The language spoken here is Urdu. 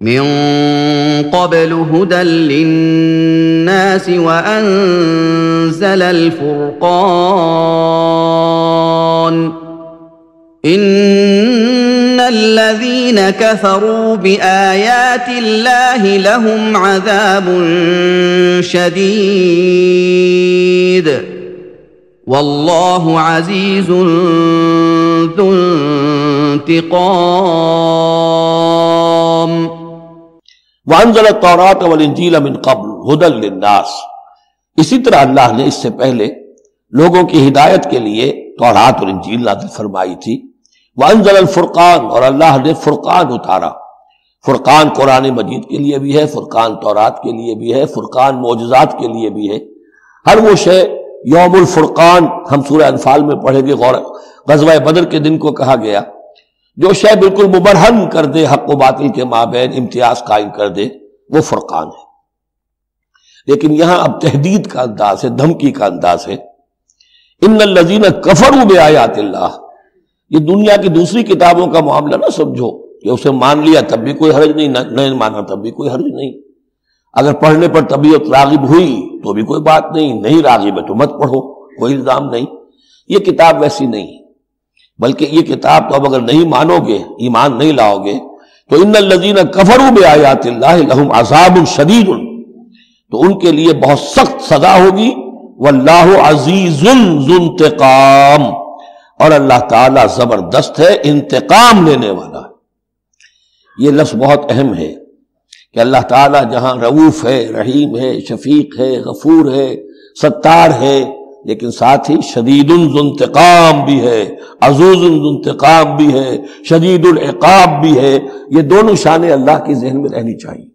من قبل هدى للناس وأنزل الفرقان إن الذين كفروا بآيات الله لهم عذاب شديد والله عزيز ذو انتقام وانزل التوراۃ والانجیل من قبل ہدی للناس، اسی طرح اللہ نے اس سے پہلے لوگوں کی ہدایت کے لیے تورات اور انجیل نازل فرمائی تھی۔ وانزل الفرقان، اور اللہ نے فرقان اتارا۔ فرقان قرآن مجید کے لیے بھی ہے، فرقان تورات کے لیے بھی ہے، فرقان معجزات کے لیے بھی ہے۔ ہر وہ شے یوم الفرقان ہم سورہ انفال میں پڑھیں گے، غزوہ بدر کے دن کو کہا گیا، جو شے بالکل مبرہن کر دے، حق و باطل کے مابین امتیاز قائم کر دے، وہ فرقان ہے۔ لیکن یہاں اب تہدید کا انداز ہے، دھمکی کا انداز ہے۔ ان الذین کفروا بآیات اللہ، یہ دنیا کی دوسری کتابوں کا معاملہ نہ سمجھو کہ اسے مان لیا تب بھی کوئی حرج نہیں، نہیں مانا تب بھی کوئی حرج نہیں، اگر پڑھنے پر طبیعت راغب ہوئی تو بھی کوئی بات نہیں، نہیں راغب ہے تو مت پڑھو، کوئی الزام نہیں۔ یہ کتاب ویسی نہیں، بلکہ یہ کتاب تو اب اگر نہیں مانو گے، ایمان نہیں لاؤ گے، تو ان الذین کفروا بآیات اللہ لہم عذاب شدید، تو ان کے لیے بہت سخت سزا ہوگی۔ واللہ عزیز ذو انتقام، اور اللہ تعالیٰ زبردست ہے، انتقام لینے والا ہے۔ یہ لفظ بہت اہم ہے کہ اللہ تعالیٰ جہاں رؤوف ہے، رحیم ہے، شفیق ہے، غفور ہے، ستار ہے، لیکن ساتھ ہی شدید ذو انتقام بھی ہے، عزوز ذو انتقام بھی ہے، شدید العقاب بھی ہے۔ یہ دونوں شانیں اللہ کی ذہن میں رہنی چاہیے۔